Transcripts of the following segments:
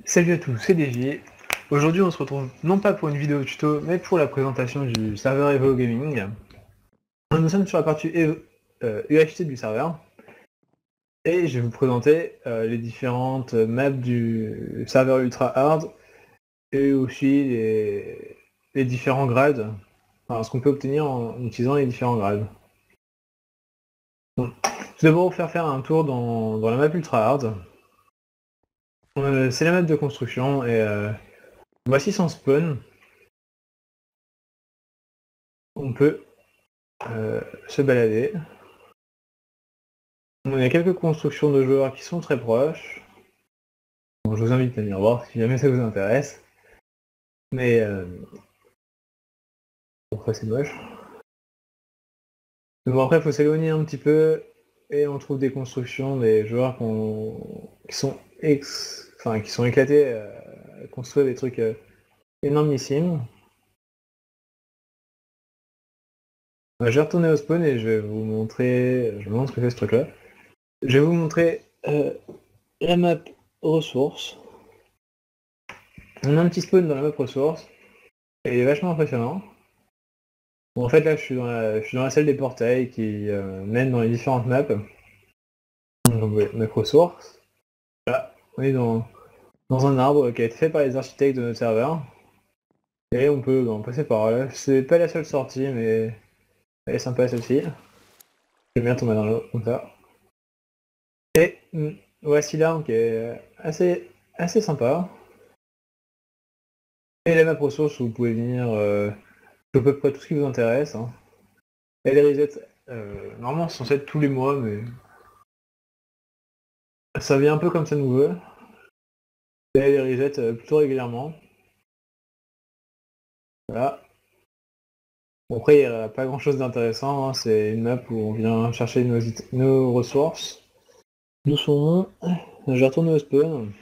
Salut à tous, c'est DJ. Aujourd'hui on se retrouve non pas pour une vidéo tuto, mais pour la présentation du serveur Evo Gaming. Nous sommes sur la partie UHT du serveur. Et je vais vous présenter les différentes maps du serveur Ultra Hard et aussi les différents grades, enfin ce qu'on peut obtenir en utilisant les différents grades. Donc, je vais vous faire un tour dans la map Ultra Hard. C'est la map de construction et voici son spawn. On peut se balader. On a quelques constructions de joueurs qui sont très proches. Bon, je vous invite à venir voir si jamais ça vous intéresse. Mais bon, c'est moche. Mais bon, après, il faut s'éloigner un petit peu et on trouve des constructions des joueurs qui sont qui sont éclatés à construire des trucs énormissimes. Je vais retourner au spawn et je vais vous montrer. Je vous montre ce que c'est ce truc-là. Je vais vous montrer la map ressources. On a un petit spawn dans la map ressources. Et il est vachement impressionnant. Bon, en fait là je suis dans la salle des portails qui mène dans les différentes maps. Donc map ressources. Là, on est dans un arbre qui a été fait par les architectes de notre serveur. Et on peut passer par là. C'est pas la seule sortie mais elle est sympa celle-ci. J'aime bien tomber dans l'eau comme ça. Et voici l'arbre qui est assez sympa. Et la map ressources où vous pouvez venir à peu près tout ce qui vous intéresse. Hein. Et les resets, normalement c'est censé être tous les mois mais ça vient un peu comme ça nous veut. Et les resets plutôt régulièrement. Voilà. Bon, après, il n'y a pas grand chose d'intéressant, hein. C'est une map où on vient chercher nos ressources. Nous sommes. Je vais retourner au spawn.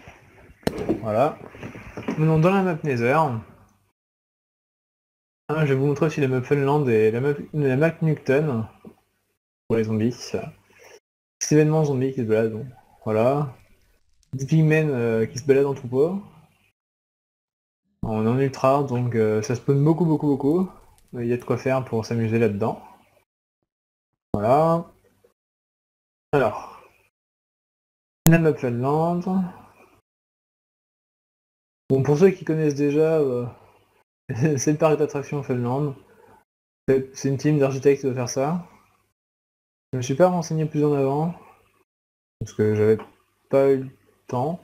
Voilà. Maintenant, dans la map Nether, je vais vous montrer aussi la map Funland et la map Nuketown pour les zombies. Cet événement zombie qui se balade, bon. Voilà. Des pigmen qui se baladent en troupeau. On est en ultra, donc ça spawn beaucoup. Il y a de quoi faire pour s'amuser là-dedans. Voilà. Alors, la map Funland. Bon, pour ceux qui connaissent déjà, c'est le parc d'attractions Funland. C'est une team d'architectes qui doit faire ça. Je me suis pas renseigné plus en avant, parce que j'avais pas eu le temps.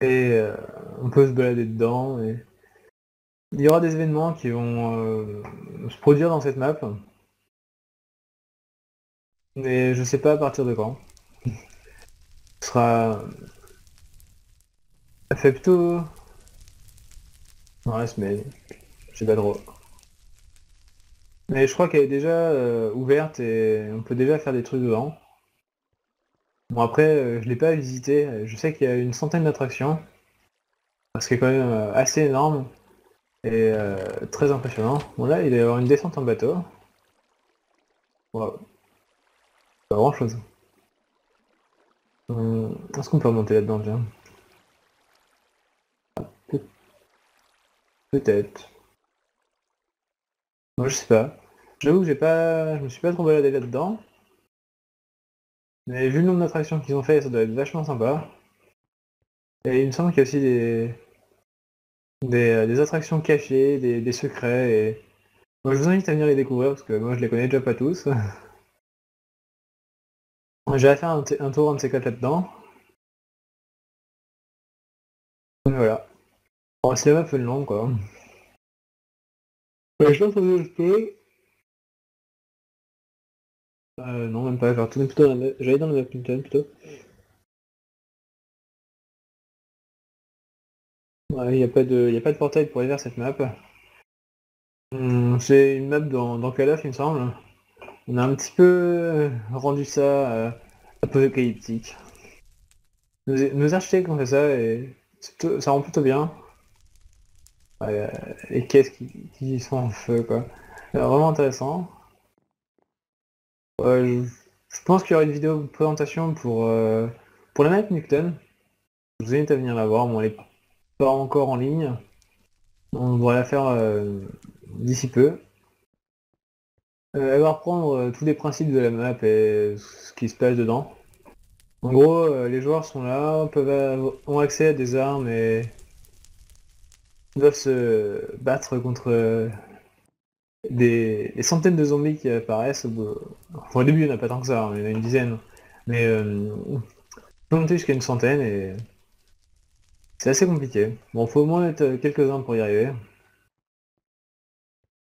Et on peut se balader dedans. Et il y aura des événements qui vont se produire dans cette map. Mais je sais pas à partir de quand. Ce sera... Ça fait plutôt... dans la semaine. Je sais pas trop. Mais je crois qu'elle est déjà ouverte et on peut déjà faire des trucs dedans. Bon après, je l'ai pas visité. Je sais qu'il y a une centaine d'attractions. Ce qui est quand même assez énorme et très impressionnant. Bon là, il va y avoir une descente en bateau. Wow. Pas grand chose. Est-ce qu'on peut remonter là-dedans déjà? Peut-être. Moi je sais pas. J'avoue que je me suis pas trop baladé là-dedans. Mais vu le nombre d'attractions qu'ils ont fait, ça doit être vachement sympa. Et il me semble qu'il y a aussi des attractions cachées, des secrets et... Moi je vous invite à venir les découvrir parce que moi je les connais déjà pas tous. J'ai faire un tour un de ces quatre là-dedans. Donc voilà. Bon, c'est la map fait le long quoi. Ouais, je pense que je peux. Non, même pas, je vais retourner plutôt dans la map. J'allais dans la map Newton plutôt. Ouais, y a pas de portail pour aller vers cette map. C'est une map dans Call of, il me semble. On a un petit peu rendu ça apocalyptique. Nos architectes ont fait ça et ça rend plutôt bien. Ouais, les caisses qui sont en feu, quoi. Vraiment intéressant. Ouais, je pense qu'il y aura une vidéo de présentation pour la map Newton. Je vous invite à venir la voir. Bon, elle est pas encore en ligne. On devrait la faire d'ici peu. Elle va reprendre tous les principes de la map et ce qui se passe dedans. En gros, les joueurs sont là, ont accès à des armes et doivent se battre contre des centaines de zombies qui apparaissent. Au début, il n'y en a pas tant que ça, hein, il y en a une dizaine. Mais on peut monter jusqu'à une centaine et c'est assez compliqué. Bon, faut au moins être quelques-uns pour y arriver.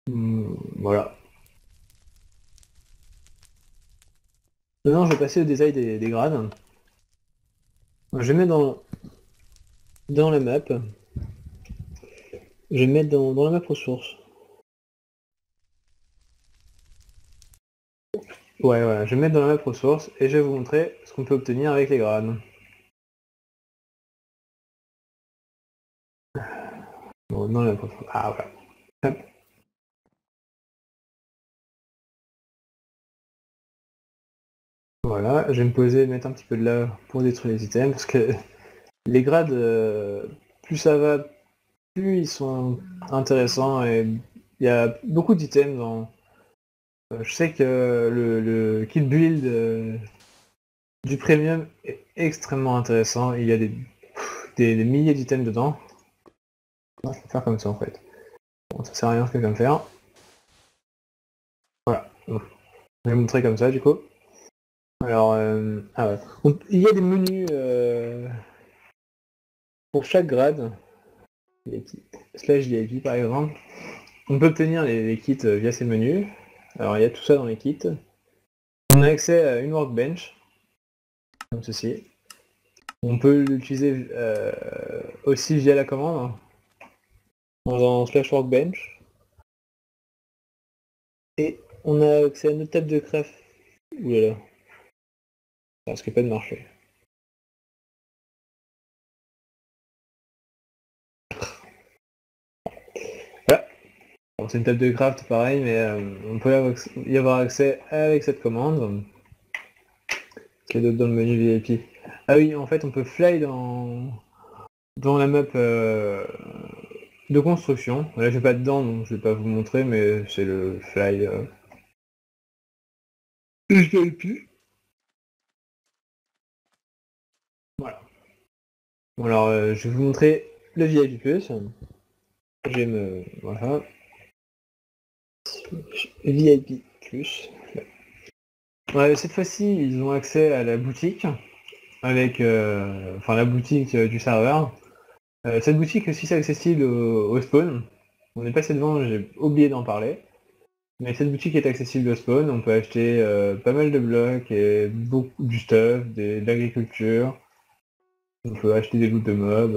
Voilà. Maintenant, je vais passer au détail des grades. Je vais mettre dans la map. Je vais mettre dans la map ressources. Ouais, voilà, je vais mettre dans la map ressources et je vais vous montrer ce qu'on peut obtenir avec les grades. Bon, dans la map ressources. Ah, voilà. Hop. Voilà, je vais me poser, mettre un petit peu de lave pour détruire les items, parce que les grades, plus ça va, plus ils sont intéressants, et il y a beaucoup d'items dans... je sais que le kit build du premium est extrêmement intéressant, il y a des milliers d'items dedans. Non, je vais faire comme ça en fait. Bon, ça sert à rien ce que je viens de faire. Voilà, bon. Je vais vous montrer comme ça du coup. Alors, ah ouais. Il y a des menus pour chaque grade. Slash VIP par exemple. On peut obtenir les kits via ces menus. Alors il y a tout ça dans les kits. On a accès à une workbench, comme ceci. On peut l'utiliser aussi via la commande, dans slash workbench. Et on a accès à notre table de craft. Oulala. Ça risque pas de marcher. Voilà. Bon, c'est une table de craft pareil, mais on peut y avoir accès avec cette commande. Qui est dans le menu VIP. Ah oui, en fait on peut fly dans la map de construction. Là je vais pas dedans donc je vais pas vous montrer, mais c'est le fly VIP. Voilà. Bon, alors je vais vous montrer le VIP Plus. Je vais me... Voilà. VIP Plus. Ouais, cette fois-ci ils ont accès à la boutique avec enfin la boutique du serveur. Cette boutique aussi c'est accessible au spawn. On est passé devant, j'ai oublié d'en parler. Mais cette boutique est accessible au spawn, on peut acheter pas mal de blocs et beaucoup du stuff, de l'agriculture. On peut acheter des loots de mobs,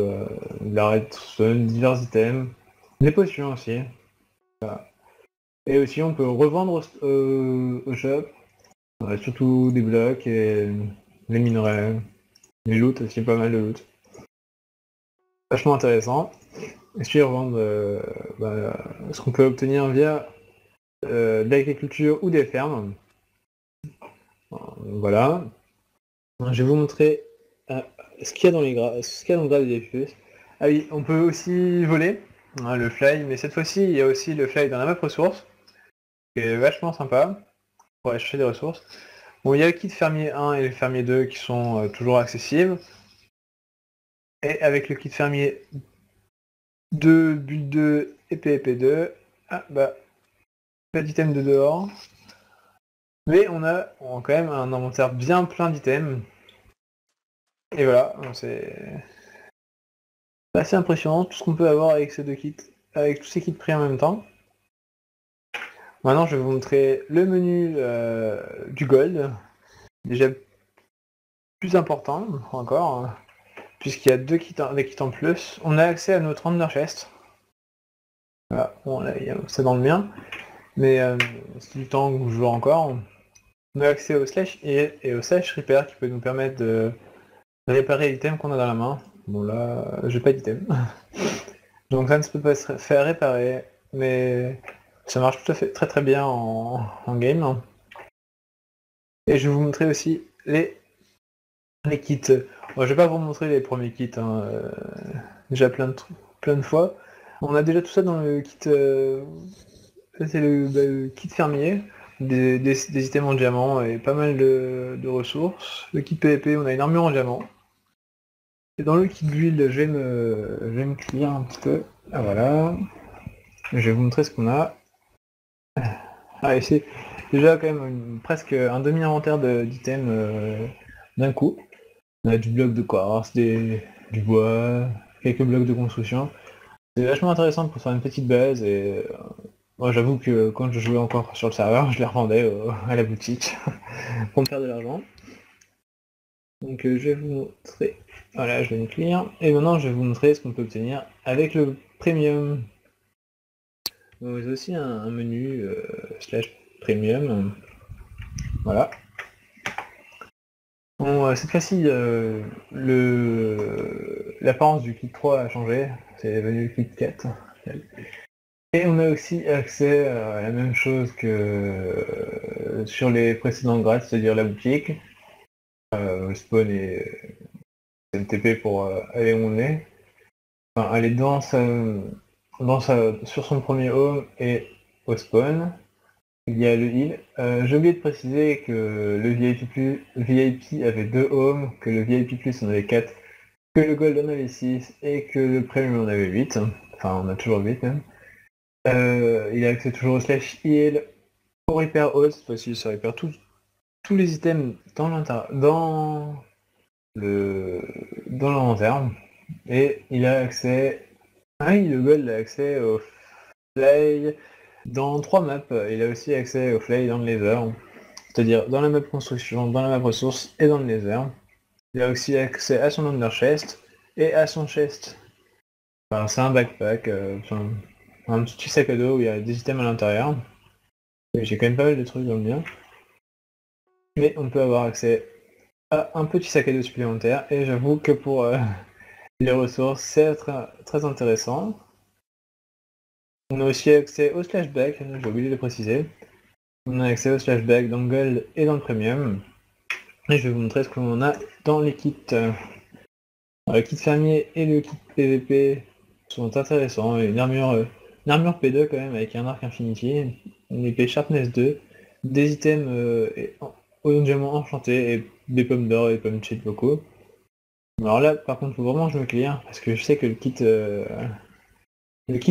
de la redstone, divers items, des potions aussi. Voilà. Et aussi on peut revendre au shop, surtout des blocs et les minerais, les loots aussi, pas mal de loot. Vachement intéressant. Et puis revendre ce qu'on peut obtenir via de l'agriculture ou des fermes. Voilà. Je vais vous montrer ce qu'il y a dans ce qu'il y a dans le grade des FPS. Ah oui, on peut aussi voler, hein, le fly, mais cette fois-ci, il y a aussi le fly dans la map ressources, qui est vachement sympa pour aller chercher des ressources. Bon, il y a le kit fermier 1 et le fermier 2 qui sont toujours accessibles. Et avec le kit fermier 2, bulle 2 et PvP 2, ah bah, pas d'item de dehors. Mais on a quand même un inventaire bien plein d'items. Et voilà, c'est assez impressionnant tout ce qu'on peut avoir avec ces deux kits, avec tous ces kits pris en même temps. Maintenant, je vais vous montrer le menu du gold, déjà plus important encore, hein, puisqu'il y a des kits en plus. On a accès à notre Ender Chest. Voilà, bon, là, c'est dans le mien, mais c'est du temps que je joue encore. On a accès au slash et au slash repair qui peut nous permettre de réparer l'item qu'on a dans la main. Bon là, j'ai pas d'item. Donc ça ne peut pas se faire réparer, mais ça marche tout à fait très très bien en game. Et je vais vous montrer aussi les les kits. Bon, je vais pas vous montrer les premiers kits, hein, déjà plein de fois. On a déjà tout ça dans le kit. Ça, c'est le kit fermier, des items en diamant et pas mal de ressources. Le kit PVP, on a une armure en diamant. Et dans le kit build, je vais me clear un petit peu. Ah voilà. Je vais vous montrer ce qu'on a. Ah, et c'est déjà quand même presque un demi-inventaire d'items d'un coup. On a du bloc de quartz, du bois, quelques blocs de construction. C'est vachement intéressant pour faire une petite base et moi j'avoue que quand je jouais encore sur le serveur, je les revendais à la boutique pour me faire de l'argent. Donc je vais vous montrer. Voilà, je vais me clear. Et maintenant je vais vous montrer ce qu'on peut obtenir avec le premium. Donc j'ai aussi un menu slash premium. Voilà. Bon, cette fois-ci, l'apparence du kit 3 a changé, c'est devenu le kit 4. Et on a aussi accès à la même chose que sur les précédents grades, c'est-à-dire la boutique, spawn et MTP pour aller où on est. Enfin, aller sur son premier home et au spawn. Il y a le heal. J'ai oublié de préciser que VIP avait 2 homes, que le VIP Plus en avait 4, que le Gold en avait 6 et que le Premium en avait 8. Enfin, on a toujours 8 même. Il a accès toujours au slash heal, au repair all, cette fois-ci ça repère tous les items dans l'inventaire. Et il a accès... Ah oui, le Gold a accès au Fly dans 3 maps. Il a aussi accès au Fly dans le Nether. C'est-à-dire dans la map construction, dans la map ressources et dans le Nether. Il a aussi accès à son Under Chest et à son chest. Enfin, c'est un backpack, un petit sac à dos où il y a des items à l'intérieur. J'ai quand même pas mal de trucs dans le mien. Mais on peut avoir accès à un petit sac à dos supplémentaire et j'avoue que pour les ressources, c'est très intéressant. On a aussi accès au slashback, j'ai oublié de le préciser. On a accès au slashback dans le Gold et dans le Premium. Et je vais vous montrer ce qu'on a dans les kits. Le kit fermier et le kit PVP sont intéressants. Une armure P2 quand même avec un arc Infinity, une épée Sharpness 2, des items au diamant enchanté et des pommes d'or et des pommes cheat beaucoup. Alors là par contre faut vraiment que je me clear parce que je sais que le kit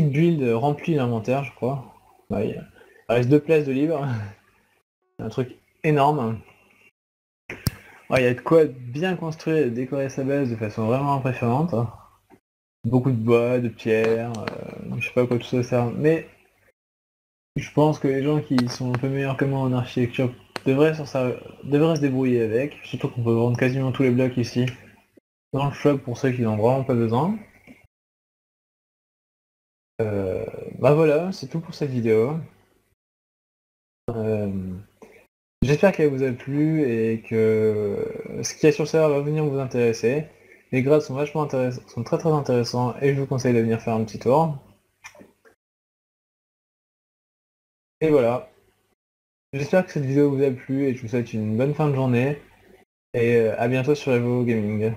build remplit l'inventaire je crois. Ouais, il reste 2 places de libre. C'est un truc énorme. Ouais, il y a de quoi bien construire et décorer sa base de façon vraiment impressionnante. Beaucoup de bois, de pierres, je sais pas à quoi tout ça sert, mais je pense que les gens qui sont un peu meilleurs que moi en architecture devraient se débrouiller avec, surtout qu'on peut vendre quasiment tous les blocs ici dans le shop pour ceux qui n'en ont vraiment pas besoin. Bah voilà, c'est tout pour cette vidéo. J'espère qu'elle vous a plu et que ce qu'il y a sur le serveur va venir vous intéresser. Les grades sont sont très très intéressants et je vous conseille de venir faire un petit tour. Et voilà. J'espère que cette vidéo vous a plu et je vous souhaite une bonne fin de journée. Et à bientôt sur Evo Gaming.